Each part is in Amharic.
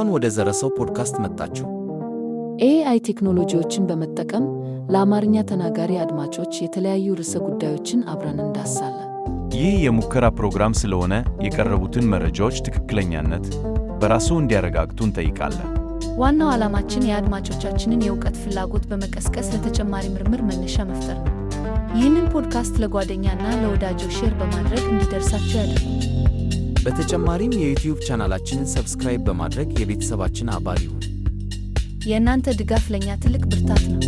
እንኳን ወደ ዘረሰው ፖድካስት መጣችሁ። ኤአይ ቴክኖሎጂዎችን በመጠቀም ለአማርኛ ተናጋሪ አድማጮች የተለያዩ ርዕሰ ጉዳዮችን አብረን እንዳስሳለን። ይህ የሙከራ ፕሮግራም ስለሆነ የቀረቡትን መረጃዎች ትክክለኛነት በራስዎ እንዲያረጋግጡ እንጠይቃለን። ዋናው ዓላማችን የአድማጮቻችንን የእውቀት ፍላጎት በመቀስቀስ ለተጨማሪ ምርምር መነሻ መፍጠር ነው። ይህንን ፖድካስት ለጓደኛና ለወዳጆ ሼር በማድረግ እንዲደርሳቸው ያድርጉ። በተጨማሪም የዩቲዩብ ቻናላችንን ሰብስክራይብ በማድረግ የቤተሰባችን አባል ይሁኑ። የእናንተ ድጋፍ ለእኛ ትልቅ ብርታት ነው።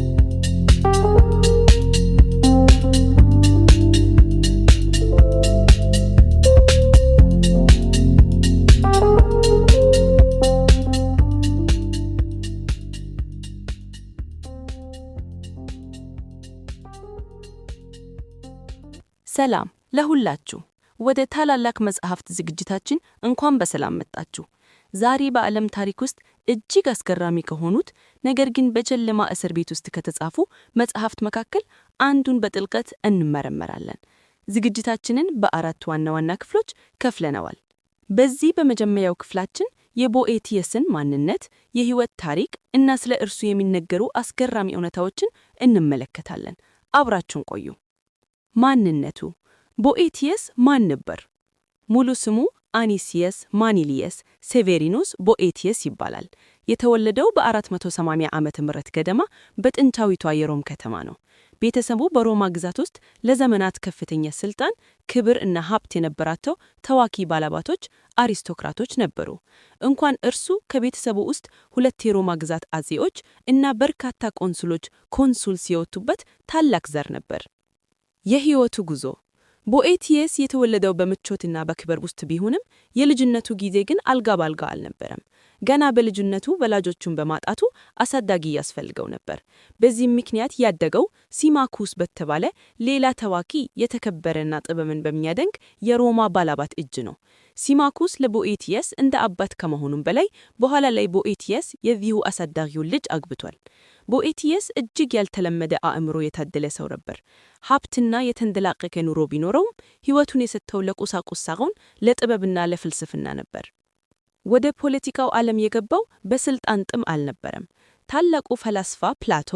ሰላም ለሁላችሁ። ወደ ታላላቅ መጽሐፍት ዝግጅታችን እንኳን በሰላም መጣችሁ። ዛሬ በዓለም ታሪክ ውስጥ እጅግ አስገራሚ ከሆኑት ነገር ግን በጨለማ እስር ቤት ውስጥ ከተጻፉ መጽሐፍት መካከል አንዱን በጥልቀት እንመረመራለን። ዝግጅታችንን በአራት ዋና ዋና ክፍሎች ከፍለነዋል። በዚህ በመጀመሪያው ክፍላችን የቦኤቲየስን ማንነት፣ የሕይወት ታሪክ እና ስለ እርሱ የሚነገሩ አስገራሚ እውነታዎችን እንመለከታለን። አብራችሁን ቆዩ። ማንነቱ። ቦኤቲየስ ማን ነበር? ሙሉ ስሙ አኒሲየስ ማኒሊየስ ሴቬሪኑስ ቦኤቲየስ ይባላል። የተወለደው በ480 ዓመተ ምህረት ገደማ በጥንታዊቷ የሮም ከተማ ነው። ቤተሰቡ በሮማ ግዛት ውስጥ ለዘመናት ከፍተኛ ስልጣን፣ ክብር እና ሀብት የነበራቸው ታዋቂ ባላባቶች አሪስቶክራቶች ነበሩ። እንኳን እርሱ ከቤተሰቡ ውስጥ 2 የሮማ ግዛት አጼዎች እና በርካታ ቆንሱሎች ኮንሱልስ የወጡበት ታላቅ ዘር ነበር። የሕይወቱ ጉዞ። ቦኤቲየስ የተወለደው በምቾትና በክብር ውስጥ ቢሆንም የልጅነቱ ጊዜ ግን አልጋ ባልጋ አልነበረም። ገና በልጅነቱ ወላጆቹን በማጣቱ አሳዳጊ ያስፈልገው ነበር። በዚህም ምክንያት ያደገው ሲማኩስ በተባለ ሌላ ታዋቂ የተከበረና ጥበብን በሚያደንቅ የሮማ ባላባት እጅ ነው። ሲማኩስ ለቦኤቲየስ እንደ አባት ከመሆኑም በላይ በኋላ ላይ ቦኤቲየስ የዚሁ አሳዳጊውን ልጅ አግብቷል። ቦኤቲየስ እጅግ ያልተለመደ አእምሮ የታደለ ሰው ነበር። ሀብትና የተንደላቀቀ ኑሮ ቢኖረውም ሕይወቱን የሰጠው ለቁሳቁስ ሳይሆን ለጥበብና ለፍልስፍና ነበር። ወደ ፖለቲካው ዓለም የገባው በስልጣን ጥም አልነበረም። ታላቁ ፈላስፋ ፕላቶ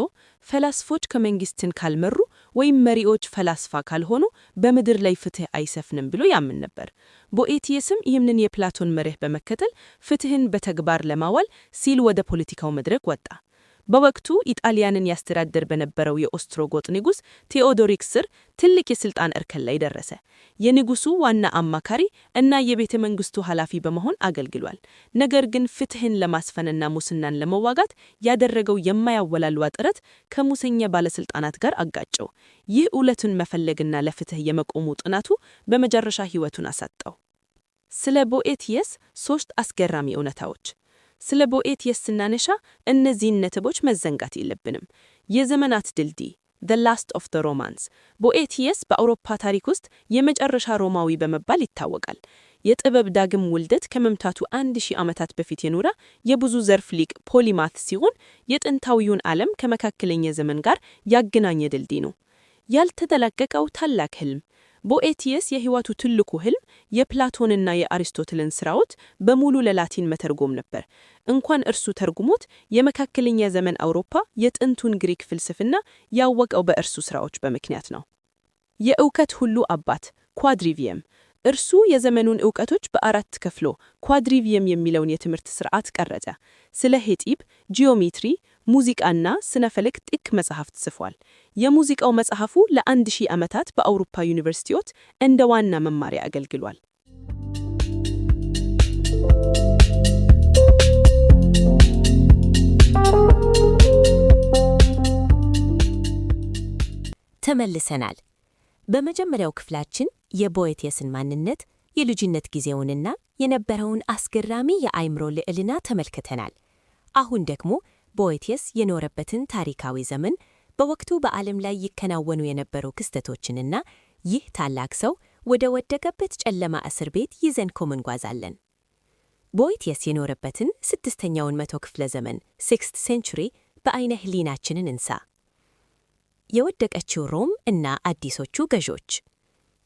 ፈላስፎች ከመንግስትን ካልመሩ ወይም መሪዎች ፈላስፋ ካልሆኑ በምድር ላይ ፍትህ አይሰፍንም ብሎ ያምን ነበር። ቦኤቲየስም ይህንን የፕላቶን መርህ በመከተል ፍትህን በተግባር ለማዋል ሲል ወደ ፖለቲካው መድረክ ወጣ። በወቅቱ ኢጣሊያንን ያስተዳድር በነበረው የኦስትሮጎጥ ንጉሥ ቴዎዶሪክስ ስር ትልቅ የሥልጣን እርከን ላይ ደረሰ። የንጉሡ ዋና አማካሪ እና የቤተ መንግሥቱ ኃላፊ በመሆን አገልግሏል። ነገር ግን ፍትህን ለማስፈንና ሙስናን ለመዋጋት ያደረገው የማያወላልዋ ጥረት ከሙሰኛ ባለሥልጣናት ጋር አጋጨው። ይህ እውነቱን መፈለግና ለፍትህ የመቆሙ ጥናቱ በመጨረሻ ሕይወቱን አሳጣው። ስለ ቦኤቲየስ 3 አስገራሚ እውነታዎች። ስለ ቦኤቲየስ ስናነሳ እነዚህን ነጥቦች መዘንጋት የለብንም። የዘመናት ድልድይ the last of the Romans። ቦኤቲየስ በአውሮፓ ታሪክ ውስጥ የመጨረሻ ሮማዊ በመባል ይታወቃል። የጥበብ ዳግም ውልደት ከመምታቱ 1000 ዓመታት በፊት የኖረ የብዙ ዘርፍ ሊቅ ፖሊማት ሲሆን የጥንታዊውን ዓለም ከመካከለኛ ዘመን ጋር ያገናኘ ድልድይ ነው። ያልተጠናቀቀው ታላቅ ህልም። ቦኤቲየስ የሕይወቱ ትልቁ ህልም የፕላቶንና የአሪስቶትልን ሥራዎች በሙሉ ለላቲን መተርጎም ነበር። እንኳን እርሱ ተርጉሞት የመካከለኛ ዘመን አውሮፓ የጥንቱን ግሪክ ፍልስፍና ያወቀው በእርሱ ሥራዎች በምክንያት ነው። የእውቀት ሁሉ አባት ኳድሪቪየም። እርሱ የዘመኑን ዕውቀቶች በ4 ከፍሎ ኳድሪቪየም የሚለውን የትምህርት ሥርዓት ቀረጸ። ስለ ሄጢብ፣ ጂኦሜትሪ፣ ሙዚቃና ስነ ፈለክ ጥልቅ መጽሐፍት ጽፏል። የሙዚቃው መጽሐፉ ለ1000 ዓመታት በአውሮፓ ዩኒቨርሲቲዎች እንደ ዋና መማሪያ አገልግሏል። ተመልሰናል። በመጀመሪያው ክፍላችን የቦኤቲየስን ማንነት፣ የልጅነት ጊዜውንና የነበረውን አስገራሚ የአእምሮ ልዕልና ተመልክተናል። አሁን ደግሞ ቦኤቲየስ የኖረበትን ታሪካዊ ዘመን፣ በወቅቱ በዓለም ላይ ይከናወኑ የነበሩ ክስተቶችንና ይህ ታላቅ ሰው ወደ ወደቀበት ጨለማ እስር ቤት ይዘን እንጓዛለን። ቦኤቲየስ የኖረበትን 6ኛውን መቶ ክፍለ ዘመን 6th century በአይነ ህሊናችንን እንሳ። የወደቀችው ሮም እና አዲሶቹ ገዦች።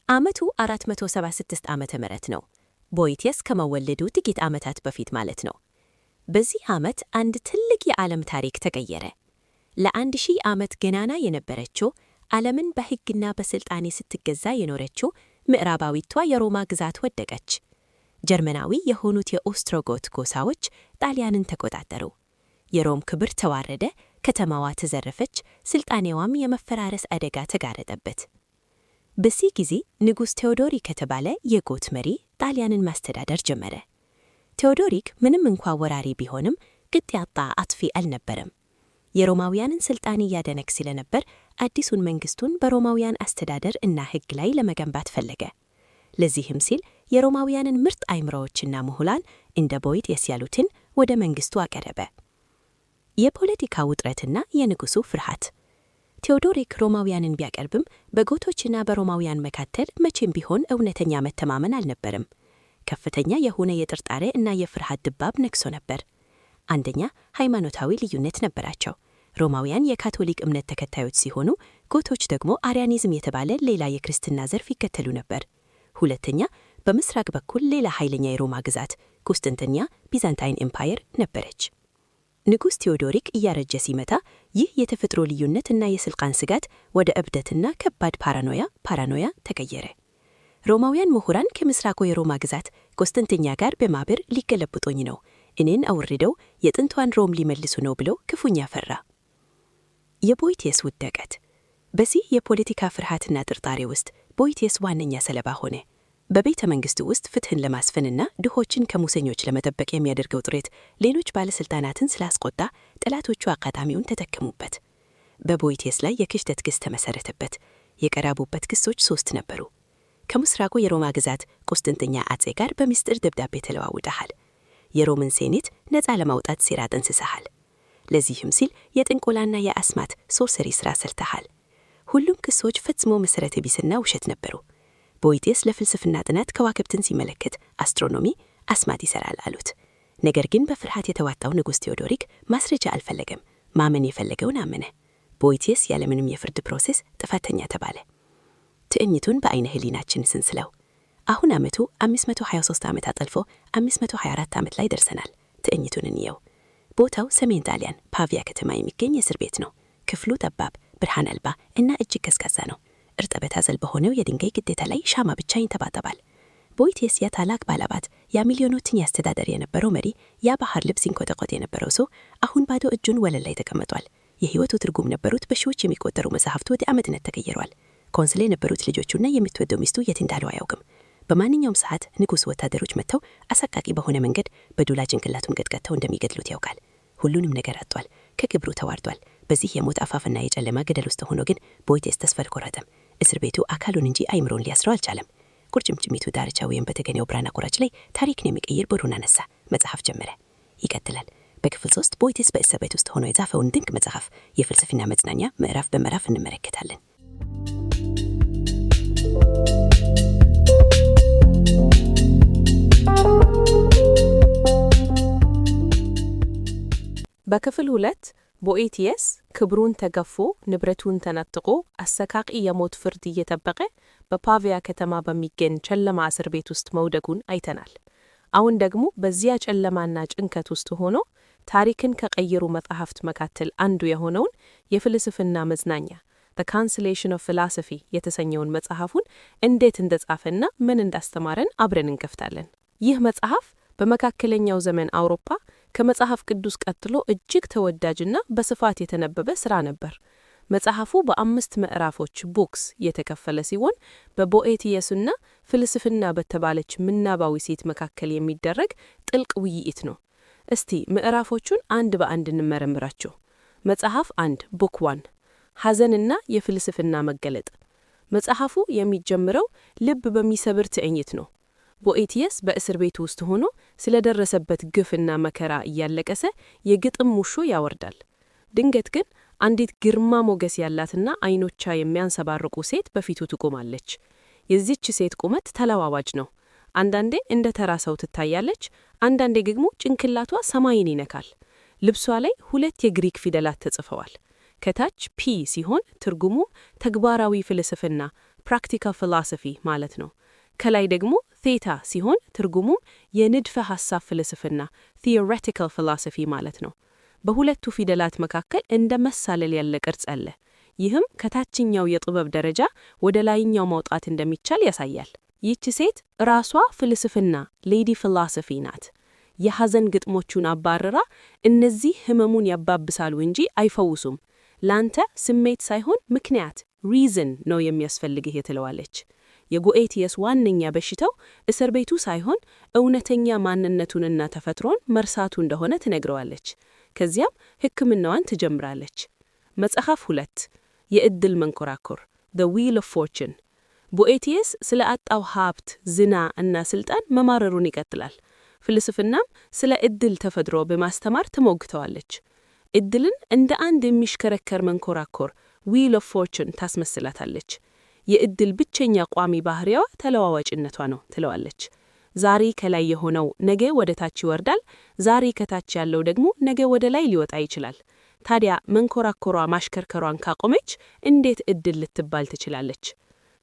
ዓመቱ 476 ዓመተ ምህረት ነው። ቦኤቲየስ ከመወለዱ ጥቂት ዓመታት በፊት ማለት ነው። በዚህ ዓመት አንድ ትልቅ የዓለም ታሪክ ተቀየረ። ለ1000 ዓመት ገናና የነበረችው ዓለምን በሕግና በሥልጣኔ ስትገዛ የኖረችው ምዕራባዊቷ የሮማ ግዛት ወደቀች። ጀርመናዊ የሆኑት የኦስትሮጎት ጎሳዎች ጣሊያንን ተቆጣጠሩ። የሮም ክብር ተዋረደ፣ ከተማዋ ተዘረፈች፣ ሥልጣኔዋም የመፈራረስ አደጋ ተጋረጠበት። በዚህ ጊዜ ንጉሥ ቴዎዶሪክ የተባለ የጎት መሪ ጣሊያንን ማስተዳደር ጀመረ። ቴዎዶሪክ ምንም እንኳ ወራሪ ቢሆንም ቅጥ ያጣ አጥፊ አልነበረም። የሮማውያንን ሥልጣን እያደነቅ ስለነበር አዲሱን መንግሥቱን በሮማውያን አስተዳደር እና ሕግ ላይ ለመገንባት ፈለገ። ለዚህም ሲል የሮማውያንን ምርጥ አእምሮዎችና ምሁላን እንደ ቦይቴስ ያሉትን ወደ መንግሥቱ አቀረበ። የፖለቲካ ውጥረትና የንጉሡ ፍርሃት። ቴዎዶሪክ ሮማውያንን ቢያቀርብም በጎቶችና በሮማውያን መካከል መቼም ቢሆን እውነተኛ መተማመን አልነበረም። ከፍተኛ የሆነ የጥርጣሬ እና የፍርሃት ድባብ ነግሶ ነበር። አንደኛ፣ ሃይማኖታዊ ልዩነት ነበራቸው። ሮማውያን የካቶሊክ እምነት ተከታዮች ሲሆኑ ጎቶች ደግሞ አርያኒዝም የተባለ ሌላ የክርስትና ዘርፍ ይከተሉ ነበር። ሁለተኛ፣ በምስራቅ በኩል ሌላ ኃይለኛ የሮማ ግዛት ቁስጥንጥንያ ቢዛንታይን ኤምፓየር ነበረች። ንጉሥ ቴዎዶሪክ እያረጀ ሲመጣ ይህ የተፈጥሮ ልዩነትና የሥልጣን ስጋት ወደ እብደትና ከባድ ፓራኖያ ተቀየረ። ሮማውያን ምሁራን ከምስራቁ የሮማ ግዛት ቁስጥንጥንያ ጋር በማበር ሊገለብጡኝ ነው፣ እኔን አውርደው የጥንቷን ሮም ሊመልሱ ነው ብለው ክፉኛ ፈራ። የቦይቴስ ውደቀት። በዚህ የፖለቲካ ፍርሃትና ጥርጣሬ ውስጥ ቦይቴስ ዋነኛ ሰለባ ሆነ። በቤተ መንግሥቱ ውስጥ ፍትሕን ለማስፈንና ድሆችን ከሙሰኞች ለመጠበቅ የሚያደርገው ጥረት ሌሎች ባለሥልጣናትን ስላስቆጣ ጠላቶቹ አጋጣሚውን ተጠቀሙበት። በቦይቴስ ላይ የክህደት ክስ ተመሠረተበት። የቀረቡበት ክሶች 3 ነበሩ። ከምስራቁ የሮማ ግዛት ቁስጥንጥንያ አጼ ጋር በምስጢር ደብዳቤ ተለዋውጠሃል። የሮምን ሴኔት ነፃ ለማውጣት ሴራ ጠንስሰሃል። ለዚህም ሲል የጥንቆላና የአስማት ሶርሰሪ ሥራ ሰርተሃል። ሁሉም ክሶች ፈጽሞ መሠረተ ቢስና ውሸት ነበሩ። ቦይቴስ ለፍልስፍና ጥናት ከዋክብትን ሲመለከት አስትሮኖሚ አስማት ይሠራል አሉት። ነገር ግን በፍርሃት የተዋጣው ንጉሥ ቴዎዶሪክ ማስረጃ አልፈለገም። ማመን የፈለገውን አመነ። ቦይቴስ ያለምንም የፍርድ ፕሮሴስ ጥፋተኛ ተባለ። ትዕኝቱን በዐይነ ሕሊናችን ስንስለው አሁን ዓመቱ 523 ዓመት አጠልፎ 524 ዓመት ላይ ደርሰናል። ትዕኝቱን እንየው። ቦታው ሰሜን ጣሊያን ፓቪያ ከተማ የሚገኝ እስር ቤት ነው። ክፍሉ ጠባብ፣ ብርሃን አልባ እና እጅግ ቀዝቃዛ ነው። እርጥበት አዘል በሆነው የድንጋይ ግዴታ ላይ ሻማ ብቻ ይንተባተባል። ቦይቴስ ያ ታላቅ ባላባት፣ ያ ሚሊዮኖችን ያስተዳደር የነበረው መሪ፣ ያ ባህር ልብስ ሲንኮተኮት የነበረው ሰው አሁን ባዶ እጁን ወለል ላይ ተቀምጧል። የሕይወቱ ትርጉም ነበሩት በሺዎች የሚቆጠሩ መጽሐፍቱ ወደ አመድነት ተቀይረዋል። ኮንስል የነበሩት ልጆቹና የምትወደው ሚስቱ የት እንዳሉ አያውቅም። በማንኛውም ሰዓት ንጉሥ ወታደሮች መጥተው አሰቃቂ በሆነ መንገድ በዱላ ጭንቅላቱን ገጥቀተው እንደሚገድሉት ያውቃል። ሁሉንም ነገር አጥቷል። ከክብሩ ተዋርዷል። በዚህ የሞት አፋፍና የጨለማ ገደል ውስጥ ሆኖ ግን ቦይቴስ ተስፋ አልቆረጠም። እስር ቤቱ አካሉን እንጂ አይምሮን ሊያስረው አልቻለም። ቁርጭምጭሚቱ ዳርቻ ወይም በተገኘው ብራና ቆራጭ ላይ ታሪክን የሚቀይር ብሩን አነሳ። መጽሐፍ ጀመረ። ይቀጥላል። በክፍል 3 ቦይቴስ በእስር ቤት ውስጥ ሆኖ የጻፈውን ድንቅ መጽሐፍ የፍልስፍና መጽናኛ ምዕራፍ በምዕራፍ እንመለከታለን። በክፍል 2 ቦይቴስ ክብሩን ተገፎ ንብረቱን ተነጥቆ አሰቃቂ የሞት ፍርድ እየጠበቀ በፓቪያ ከተማ በሚገኝ ጨለማ እስር ቤት ውስጥ መውደቁን አይተናል። አሁን ደግሞ በዚያ ጨለማና ጭንቀት ውስጥ ሆኖ ታሪክን ከቀየሩ መጽሐፍት መካከል አንዱ የሆነውን የፍልስፍና መዝናኛ The Consolation of Philosophy የተሰኘውን መጽሐፉን እንዴት እንደጻፈና ምን እንዳስተማረን አብረን እንከፍታለን። ይህ መጽሐፍ በመካከለኛው ዘመን አውሮፓ ከመጽሐፍ ቅዱስ ቀጥሎ እጅግ ተወዳጅና በስፋት የተነበበ ሥራ ነበር። መጽሐፉ በ5 ምዕራፎች ቡክስ የተከፈለ ሲሆን በቦኤቲየስና ፍልስፍና በተባለች ምናባዊ ሴት መካከል የሚደረግ ጥልቅ ውይይት ነው። እስቲ ምዕራፎቹን አንድ በአንድ እንመረምራቸው። መጽሐፍ 1 ቡክ 1 ሐዘንና የፍልስፍና መገለጥ። መጽሐፉ የሚጀምረው ልብ በሚሰብር ትዕይንት ነው። ቦኤቲየስ በእስር ቤት ውስጥ ሆኖ ስለደረሰበት ግፍና መከራ እያለቀሰ የግጥም ሙሾ ያወርዳል። ድንገት ግን አንዲት ግርማ ሞገስ ያላትና አይኖቿ የሚያንሰባርቁ ሴት በፊቱ ትቆማለች። የዚህች ሴት ቁመት ተለዋዋጭ ነው። አንዳንዴ እንደ ተራ ሰው ትታያለች፣ አንዳንዴ ደግሞ ጭንቅላቷ ሰማይን ይነካል። ልብሷ ላይ 2 የግሪክ ፊደላት ተጽፈዋል። ከታች ፒ ሲሆን ትርጉሙ ተግባራዊ ፍልስፍና ፕራክቲካል ፊሎሶፊ ማለት ነው። ከላይ ደግሞ ቴታ ሲሆን ትርጉሙም የንድፈ ሐሳብ ፍልስፍና theoretical philosophy ማለት ነው። በሁለቱ ፊደላት መካከል እንደ መሳለል ያለ ቅርጽ አለ። ይህም ከታችኛው የጥበብ ደረጃ ወደ ላይኛው ማውጣት እንደሚቻል ያሳያል። ይህች ሴት ራሷ ፍልስፍና ሌዲ ፊሎሶፊ ናት። የሐዘን ግጥሞቹን አባረራ እነዚህ ህመሙን ያባብሳሉ እንጂ አይፈውሱም፣ ላንተ ስሜት ሳይሆን ምክንያት ሪዝን ነው የሚያስፈልግህ ትለዋለች። የቦኤቲየስ ዋነኛ በሽታው እስር ቤቱ ሳይሆን እውነተኛ ማንነቱንና ተፈጥሮን መርሳቱ እንደሆነ ትነግረዋለች። ከዚያም ሕክምናዋን ትጀምራለች። መጽሐፍ 2 የዕድል መንኮራኩር The Wheel of Fortune። ቦኤቲየስ ስለ አጣው ሀብት፣ ዝና እና ስልጣን መማረሩን ይቀጥላል። ፍልስፍናም ስለ ዕድል ተፈጥሮ በማስተማር ትሞግተዋለች። ዕድልን እንደ አንድ የሚሽከረከር መንኮራኩር Wheel of Fortune ታስመስላታለች። የዕድል ብቸኛ ቋሚ ባህሪያዋ ተለዋዋጭነቷ ነው ትለዋለች። ዛሬ ከላይ የሆነው ነገ ወደ ታች ይወርዳል፣ ዛሬ ከታች ያለው ደግሞ ነገ ወደ ላይ ሊወጣ ይችላል። ታዲያ መንኮራኩሯ ማሽከርከሯን ካቆመች እንዴት ዕድል ልትባል ትችላለች?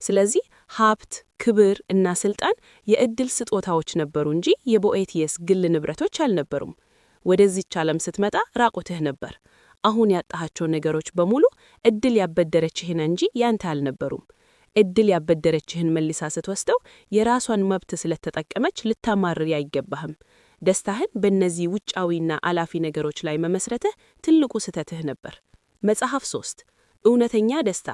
ስለዚህ ሀብት፣ ክብር እና ስልጣን የዕድል ስጦታዎች ነበሩ እንጂ የቦኤቲየስ ግል ንብረቶች አልነበሩም። ወደዚች ዓለም ስትመጣ ራቆትህ ነበር። አሁን ያጣሃቸው ነገሮች በሙሉ ዕድል ያበደረችህን እንጂ ያንተ አልነበሩም። ዕድል ያበደረችህን መልሳ ስትወስደው የራሷን መብት ስለተጠቀመች ልታማርር አይገባህም። ደስታህን በእነዚህ ውጫዊና አላፊ ነገሮች ላይ መመስረትህ ትልቁ ስህተትህ ነበር። መጽሐፍ 3 እውነተኛ ደስታ።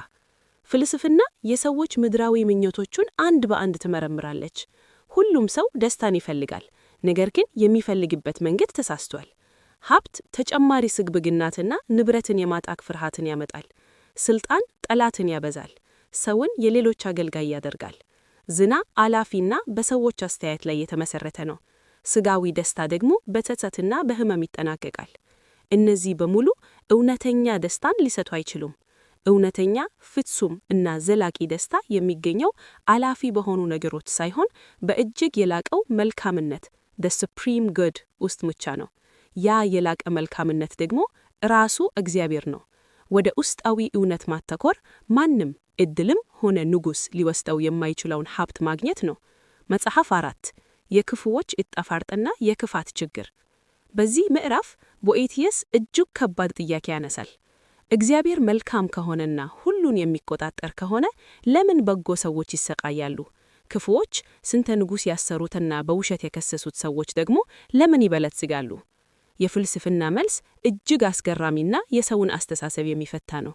ፍልስፍና የሰዎች ምድራዊ ምኞቶቹን አንድ በአንድ ትመረምራለች። ሁሉም ሰው ደስታን ይፈልጋል፣ ነገር ግን የሚፈልግበት መንገድ ተሳስቷል። ሀብት ተጨማሪ ስግብግናትና ንብረትን የማጣት ፍርሃትን ያመጣል። ስልጣን ጠላትን ያበዛል፣ ሰውን የሌሎች አገልጋይ ያደርጋል። ዝና አላፊና በሰዎች አስተያየት ላይ የተመሰረተ ነው። ስጋዊ ደስታ ደግሞ በጸጸትና በህመም ይጠናቀቃል። እነዚህ በሙሉ እውነተኛ ደስታን ሊሰጡ አይችሉም። እውነተኛ ፍጹም እና ዘላቂ ደስታ የሚገኘው አላፊ በሆኑ ነገሮች ሳይሆን በእጅግ የላቀው መልካምነት the supreme good ውስጥ ብቻ ነው። ያ የላቀ መልካምነት ደግሞ ራሱ እግዚአብሔር ነው። ወደ ውስጣዊ እውነት ማተኮር ማንም ዕድልም ሆነ ንጉስ ሊወስደው የማይችለውን ሀብት ማግኘት ነው። መጽሐፍ 4 የክፉዎች ዕጣ የክፋት ችግር። በዚህ ምዕራፍ ቦኤቲየስ እጅግ ከባድ ጥያቄ ያነሳል። እግዚአብሔር መልካም ከሆነና ሁሉን የሚቆጣጠር ከሆነ ለምን በጎ ሰዎች ይሰቃያሉ? ክፉዎች ስንተ ንጉስ ያሰሩትና በውሸት የከሰሱት ሰዎች ደግሞ ለምን ይበለጽጋሉ? የፍልስፍና መልስ እጅግ አስገራሚና የሰውን አስተሳሰብ የሚፈታ ነው።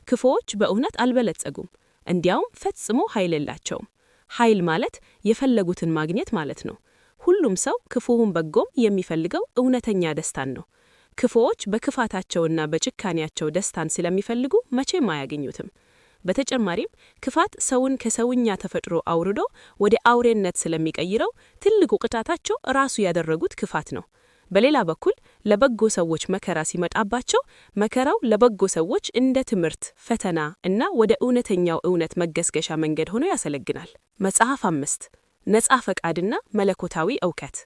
ክፉዎች በእውነት አልበለጸጉም፣ እንዲያውም ፈጽሞ ኃይል የላቸውም። ኃይል ማለት የፈለጉትን ማግኘት ማለት ነው። ሁሉም ሰው ክፉውን በጎም የሚፈልገው እውነተኛ ደስታን ነው። ክፉዎች በክፋታቸውና በጭካኔያቸው ደስታን ስለሚፈልጉ መቼም አያገኙትም። በተጨማሪም ክፋት ሰውን ከሰውኛ ተፈጥሮ አውርዶ ወደ አውሬነት ስለሚቀይረው ትልቁ ቅጣታቸው ራሱ ያደረጉት ክፋት ነው። በሌላ በኩል ለበጎ ሰዎች መከራ ሲመጣባቸው መከራው ለበጎ ሰዎች እንደ ትምህርት፣ ፈተና እና ወደ እውነተኛው እውነት መገስገሻ መንገድ ሆኖ ያሰለግናል። መጽሐፍ 5 ነጻ ፈቃድና መለኮታዊ እውቀት።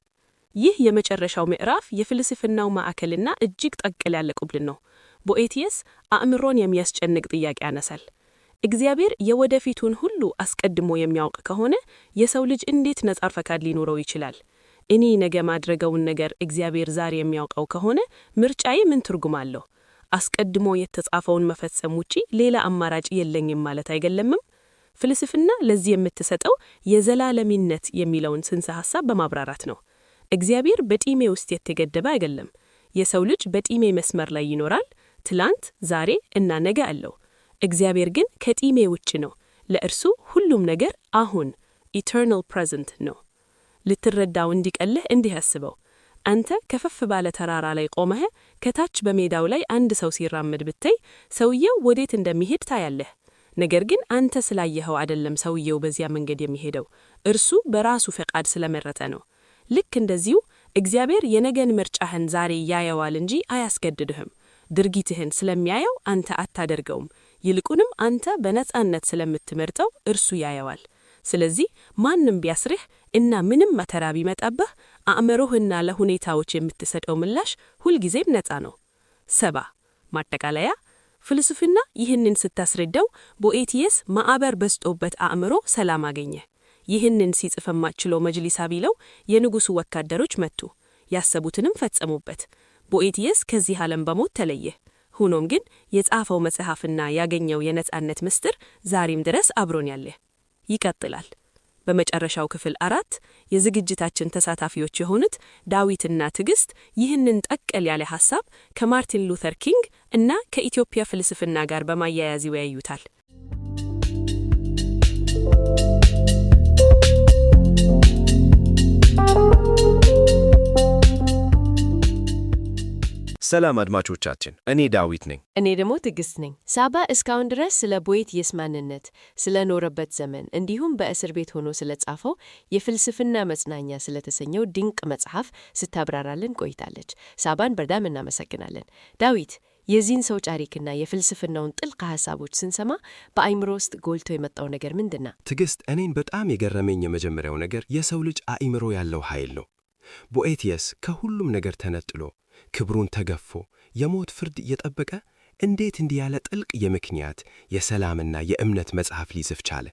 ይህ የመጨረሻው ምዕራፍ የፍልስፍናው ማዕከልና እጅግ ጠቅል ያለ ቁብልን ነው። ቦኤቲየስ አእምሮን የሚያስጨንቅ ጥያቄ ያነሳል። እግዚአብሔር የወደፊቱን ሁሉ አስቀድሞ የሚያውቅ ከሆነ የሰው ልጅ እንዴት ነጻ ፈቃድ ሊኖረው ይችላል? እኔ ነገ ማድረገውን ነገር እግዚአብሔር ዛሬ የሚያውቀው ከሆነ ምርጫዬ ምን ትርጉም አለው? አስቀድሞ የተጻፈውን መፈጸም ውጪ ሌላ አማራጭ የለኝም ማለት አይገለምም? ፍልስፍና ለዚህ የምትሰጠው የዘላለሚነት የሚለውን ጽንሰ ሐሳብ በማብራራት ነው። እግዚአብሔር በጢሜ ውስጥ የተገደበ አይደለም። የሰው ልጅ በጢሜ መስመር ላይ ይኖራል። ትላንት፣ ዛሬ እና ነገ አለው። እግዚአብሔር ግን ከጢሜ ውጭ ነው። ለእርሱ ሁሉም ነገር አሁን eternal present ነው። ልትረዳው እንዲቀልህ እንዲህ አስበው። አንተ ከፈፍ ባለ ተራራ ላይ ቆመህ ከታች በሜዳው ላይ አንድ ሰው ሲራመድ ብታይ ሰውየው ወዴት እንደሚሄድ ታያለህ። ነገር ግን አንተ ስላየኸው አይደለም ሰውየው በዚያ መንገድ የሚሄደው፣ እርሱ በራሱ ፈቃድ ስለመረጠ ነው። ልክ እንደዚሁ እግዚአብሔር የነገን ምርጫህን ዛሬ ያየዋል እንጂ አያስገድድህም። ድርጊትህን ስለሚያየው አንተ አታደርገውም። ይልቁንም አንተ በነጻነት ስለምትመርጠው እርሱ ያየዋል። ስለዚህ ማንም ቢያስርህ እና ምንም መከራ ቢመጣብህ አእምሮህና ለሁኔታዎች የምትሰጠው ምላሽ ሁልጊዜም ነጻ ነው። 7 ማጠቃለያ። ፍልስፍና ይህንን ስታስረዳው ቦኤቲየስ ማዕበር በስጦበት አእምሮ ሰላም አገኘ። ይህንን ሲጽፍ የማይችለው መጅሊስ ቢለው የንጉሡ ወታደሮች መቱ፣ ያሰቡትንም ፈጸሙበት። ቦኤቲየስ ከዚህ ዓለም በሞት ተለየ። ሆኖም ግን የጻፈው መጽሐፍና ያገኘው የነጻነት ምስጢር ዛሬም ድረስ አብሮን ያለ ይቀጥላል። በመጨረሻው ክፍል 4 የዝግጅታችን ተሳታፊዎች የሆኑት ዳዊትና ትዕግስት ይህንን ጠቀል ያለ ሐሳብ ከማርቲን ሉተር ኪንግ እና ከኢትዮጵያ ፍልስፍና ጋር በማያያዝ ይወያዩታል። ሰላም አድማጮቻችን፣ እኔ ዳዊት ነኝ። እኔ ደግሞ ትዕግስት ነኝ። ሳባ እስካሁን ድረስ ስለ ቦኤቲየስ ማንነት፣ ስለ ኖረበት ዘመን እንዲሁም በእስር ቤት ሆኖ ስለ ጻፈው የፍልስፍና መጽናኛ ስለተሰኘው ድንቅ መጽሐፍ ስታብራራልን ቆይታለች። ሳባን በጣም እናመሰግናለን። ዳዊት፣ የዚህን ሰው ታሪክና የፍልስፍናውን ጥልቅ ሐሳቦች ስንሰማ በአእምሮ ውስጥ ጎልቶ የመጣው ነገር ምንድነው? ትዕግስት፣ እኔን በጣም የገረመኝ የመጀመሪያው ነገር የሰው ልጅ አእምሮ ያለው ኃይል ነው። ቦኤቲየስ ከሁሉም ነገር ተነጥሎ ክብሩን ተገፎ የሞት ፍርድ እየጠበቀ እንዴት እንዲህ ያለ ጥልቅ የምክንያት የሰላምና የእምነት መጽሐፍ ሊጽፍ ቻለ?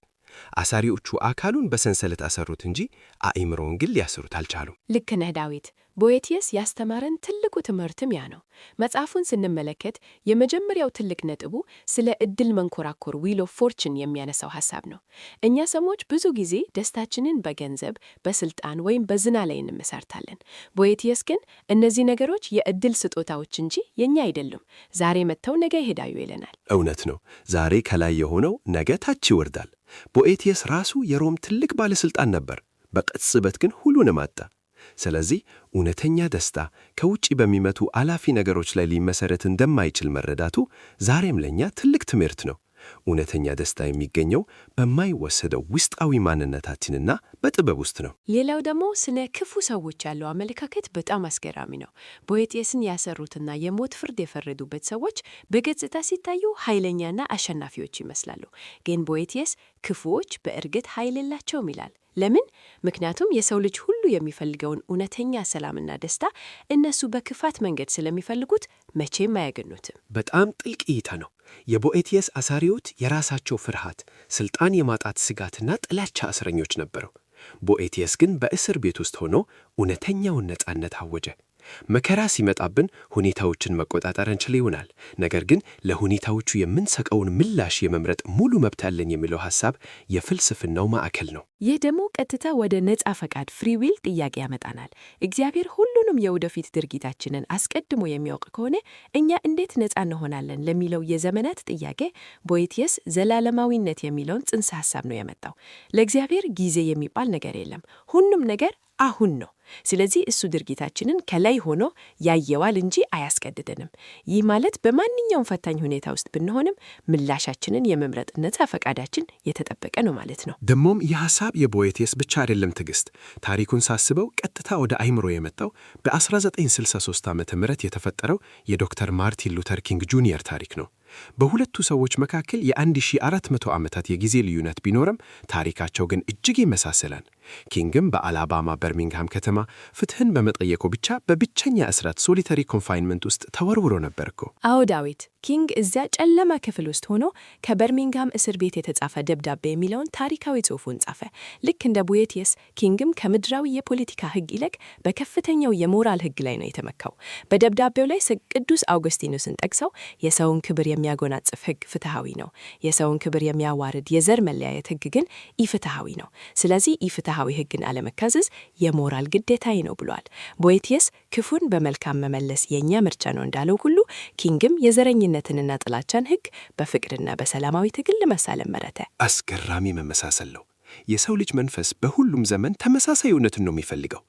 አሳሪዎቹ አካሉን በሰንሰለት አሰሩት እንጂ አእምሮውን ግን ሊያስሩት አልቻሉም። ልክ ነህ ዳዊት። ቦኤቲየስ ያስተማረን ትልቁ ትምህርትም ያ ነው። መጽሐፉን ስንመለከት የመጀመሪያው ትልቅ ነጥቡ ስለ ዕድል መንኮራኮር ዊል ኦፍ ፎርቹን የሚያነሳው ሐሳብ ነው። እኛ ሰዎች ብዙ ጊዜ ደስታችንን በገንዘብ፣ በስልጣን ወይም በዝና ላይ እንመሰርታለን። ቦኤቲየስ ግን እነዚህ ነገሮች የዕድል ስጦታዎች እንጂ የኛ አይደሉም፣ ዛሬ መጥተው ነገ ይሄዳሉ ይለናል። እውነት ነው። ዛሬ ከላይ የሆነው ነገ ታች ይወርዳል። ቦኤቲየስ ራሱ የሮም ትልቅ ባለሥልጣን ነበር፣ በቅጽበት ግን ሁሉንም አጣ። ስለዚህ እውነተኛ ደስታ ከውጪ በሚመቱ አላፊ ነገሮች ላይ ሊመሰረት እንደማይችል መረዳቱ ዛሬም ለኛ ትልቅ ትምህርት ነው። እውነተኛ ደስታ የሚገኘው በማይወሰደው ውስጣዊ ማንነታችንና በጥበብ ውስጥ ነው። ሌላው ደግሞ ስለ ክፉ ሰዎች ያለው አመለካከት በጣም አስገራሚ ነው። ቦኤቲየስን ያሰሩትና የሞት ፍርድ የፈረዱበት ሰዎች በገጽታ ሲታዩ ኃይለኛና አሸናፊዎች ይመስላሉ። ግን ቦኤቲየስ ክፉዎች በእርግጥ ኃይል የላቸውም ይላል። ለምን? ምክንያቱም የሰው ልጅ ሁሉ የሚፈልገውን እውነተኛ ሰላምና ደስታ እነሱ በክፋት መንገድ ስለሚፈልጉት መቼም አያገኙትም። በጣም ጥልቅ እይታ ነው። የቦኤቲየስ አሳሪዎች የራሳቸው ፍርሃት፣ ስልጣን የማጣት ስጋትና ጥላቻ እስረኞች ነበሩ። ቦኤቲየስ ግን በእስር ቤት ውስጥ ሆኖ እውነተኛውን ነጻነት አወጀ። መከራ ሲመጣብን ሁኔታዎችን መቆጣጠር እንችል ይሆናል፣ ነገር ግን ለሁኔታዎቹ የምንሰጠውን ምላሽ የመምረጥ ሙሉ መብት አለን የሚለው ሐሳብ የፍልስፍናው ማዕከል ነው። ይህ ደግሞ ቀጥታ ወደ ነጻ ፈቃድ ፍሪ ዊል ጥያቄ ያመጣናል። እግዚአብሔር ሁሉንም የወደፊት ድርጊታችንን አስቀድሞ የሚያውቅ ከሆነ እኛ እንዴት ነጻ እንሆናለን ለሚለው የዘመናት ጥያቄ ቦኤቲየስ ዘላለማዊነት የሚለውን ጽንሰ ሐሳብ ነው ያመጣው። ለእግዚአብሔር ጊዜ የሚባል ነገር የለም፣ ሁሉም ነገር አሁን ነው። ስለዚህ እሱ ድርጊታችንን ከላይ ሆኖ ያየዋል እንጂ አያስገድደንም። ይህ ማለት በማንኛውም ፈታኝ ሁኔታ ውስጥ ብንሆንም ምላሻችንን የመምረጥ ነጻ ፈቃዳችን የተጠበቀ ነው ማለት ነው። ደሞም ይህ ሐሳብ የቦኤቲየስ ብቻ አይደለም ትዕግስት። ታሪኩን ሳስበው ቀጥታ ወደ አይምሮ የመጣው በ1963 ዓ.ም የተፈጠረው የዶክተር ማርቲን ሉተር ኪንግ ጁኒየር ታሪክ ነው። በሁለቱ ሰዎች መካከል የ1400 ዓመታት የጊዜ ልዩነት ቢኖርም ታሪካቸው ግን እጅግ ይመሳሰላል። ኪንግም በአላባማ በርሚንግሃም ከተማ ፍትህን በመጠየቁ ብቻ በብቸኛ እስራት ሶሊተሪ ኮንፋይንመንት ውስጥ ተወርውሮ ነበር እኮ። አዎ ዳዊት፣ ኪንግ እዚያ ጨለማ ክፍል ውስጥ ሆኖ ከበርሚንግሃም እስር ቤት የተጻፈ ደብዳቤ የሚለውን ታሪካዊ ጽሑፉን ጻፈ። ልክ እንደ ቦኤቲየስ ኪንግም ከምድራዊ የፖለቲካ ሕግ ይልቅ በከፍተኛው የሞራል ሕግ ላይ ነው የተመካው። በደብዳቤው ላይ ቅዱስ አውግስቲኖስን ጠቅሰው የሰውን ክብር የሚያጎናጽፍ ሕግ ፍትሐዊ ነው፣ የሰውን ክብር የሚያዋርድ የዘር መለያየት ሕግ ግን ኢፍትሐዊ ነው። ስለዚህ ኢፍትሐዊ ሕግን አለመካዘዝ የሞራል ግዴታዬ ነው ብሏል። ቦኤቲየስ ክፉን በመልካም መመለስ የኛ ምርጫ ነው እንዳለው ሁሉ ኪንግም የዘረኝነትንና ጥላቻን ሕግ በፍቅርና በሰላማዊ ትግል ለመሳለም መረተ። አስገራሚ መመሳሰል ነው። የሰው ልጅ መንፈስ በሁሉም ዘመን ተመሳሳይ እውነትን ነው የሚፈልገው።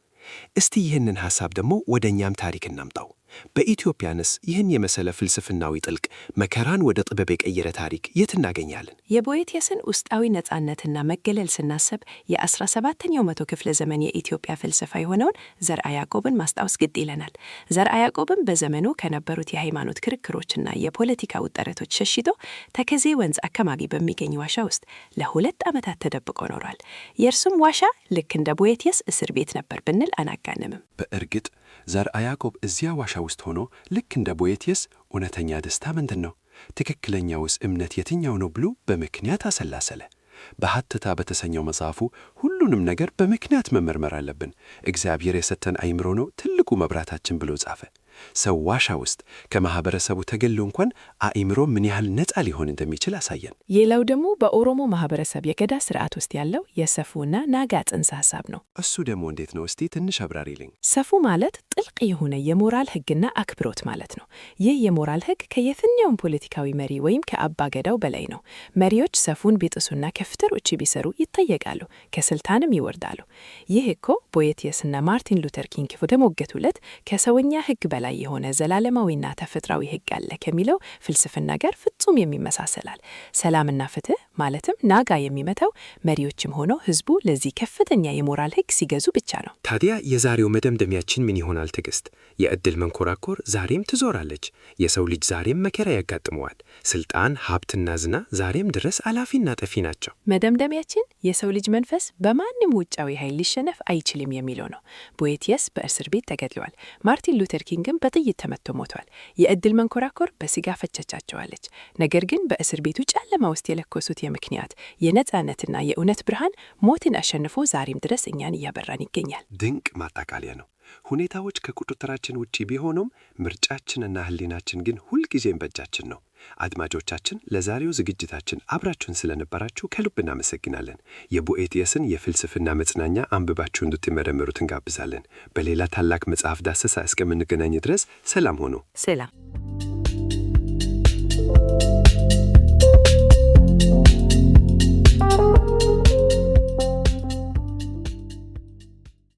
እስቲ ይህንን ሐሳብ ደግሞ ወደ እኛም ታሪክ እናምጣው። በኢትዮጵያንስ ይህን የመሰለ ፍልስፍናዊ ጥልቅ መከራን ወደ ጥበብ የቀየረ ታሪክ የት እናገኛለን? የቦኤቲየስን ውስጣዊ ነጻነትና መገለል ስናስብ የ17ኛው መቶ ክፍለ ዘመን የኢትዮጵያ ፍልስፋ የሆነውን ዘርዓ ያዕቆብን ማስታወስ ግድ ይለናል። ዘርዓ ያዕቆብም በዘመኑ ከነበሩት የሃይማኖት ክርክሮችና የፖለቲካ ውጥረቶች ሸሽቶ ተከዜ ወንዝ አካባቢ በሚገኝ ዋሻ ውስጥ ለ2 ዓመታት ተደብቆ ኖሯል። የእርሱም ዋሻ ልክ እንደ ቦኤቲየስ እስር ቤት ነበር ብንል አናጋንምም። በእርግጥ ዘርዓ ያዕቆብ እዚያ ዋሻ ውስጥ ሆኖ ልክ እንደ ቦኤቲየስ እውነተኛ ደስታ ምንድን ነው? ትክክለኛውስ እምነት የትኛው ነው ብሎ በምክንያት አሰላሰለ። በሐተታ በተሰኘው መጽሐፉ ሁሉንም ነገር በምክንያት መመርመር አለብን፣ እግዚአብሔር የሰጠን አእምሮ ነው ትልቁ መብራታችን ብሎ ጻፈ። ሰው ዋሻ ውስጥ ከማህበረሰቡ ተገሎ እንኳን አእምሮ ምን ያህል ነፃ ሊሆን እንደሚችል አሳየን። ሌላው ደግሞ በኦሮሞ ማህበረሰብ የገዳ ስርዓት ውስጥ ያለው የሰፉና ናጋ ጽንሰ ሐሳብ ነው። እሱ ደግሞ እንዴት ነው? እስቲ ትንሽ አብራሪልኝ። ሰፉ ማለት ጥልቅ የሆነ የሞራል ሕግና አክብሮት ማለት ነው። ይህ የሞራል ሕግ ከየትኛውም ፖለቲካዊ መሪ ወይም ከአባ ገዳው በላይ ነው። መሪዎች ሰፉን ቢጥሱና ከፍተር ውጭ ቢሰሩ ይጠየቃሉ፣ ከስልጣንም ይወርዳሉ። ይህ እኮ ቦኤቲየስና ማርቲን ሉተር ኪንግ የተሞገቱለት ከሰውኛ ሕግ በላይ የሆነ ዘላለማዊና ተፈጥሯዊ ሕግ አለ ከሚለው ፍልስፍና ጋር ፍጹም የሚመሳሰላል። ሰላምና ፍትህ ማለትም ናጋ የሚመታው መሪዎችም ሆነው ህዝቡ ለዚህ ከፍተኛ የሞራል ሕግ ሲገዙ ብቻ ነው። ታዲያ የዛሬው መደምደሚያችን ምን ይሆናል ትዕግስት? የዕድል መንኮራኮር ዛሬም ትዞራለች። የሰው ልጅ ዛሬም መከራ ያጋጥመዋል። ስልጣን፣ ሀብትና ዝና ዛሬም ድረስ አላፊና ጠፊ ናቸው። መደምደሚያችን የሰው ልጅ መንፈስ በማንም ውጫዊ ኃይል ሊሸነፍ አይችልም የሚለው ነው። ቦኤቲየስ በእስር ቤት ተገድለዋል። ማርቲን ሉተር ኪንግም በጥይት ተመቶ ሞቷል። የዕድል መንኮራኮር በስጋ ፈጨቻቸዋለች። ነገር ግን በእስር ቤቱ ጨለማ ውስጥ የለኮሱት የምክንያት የነጻነትና የእውነት ብርሃን ሞትን አሸንፎ ዛሬም ድረስ እኛን እያበራን ይገኛል። ድንቅ ማጠቃለያ ነው። ሁኔታዎች ከቁጥጥራችን ውጪ ቢሆኑም ምርጫችንና ህሊናችን ግን ሁልጊዜም በእጃችን ነው። አድማጮቻችን፣ ለዛሬው ዝግጅታችን አብራችሁን ስለነበራችሁ ከልብ እናመሰግናለን። የቦኤቲየስን የፍልስፍና መጽናኛ አንብባችሁ እንድትመረምሩት እንጋብዛለን። በሌላ ታላቅ መጽሐፍ ዳሰሳ እስከምንገናኝ ድረስ ሰላም ሆኑ። ሰላም።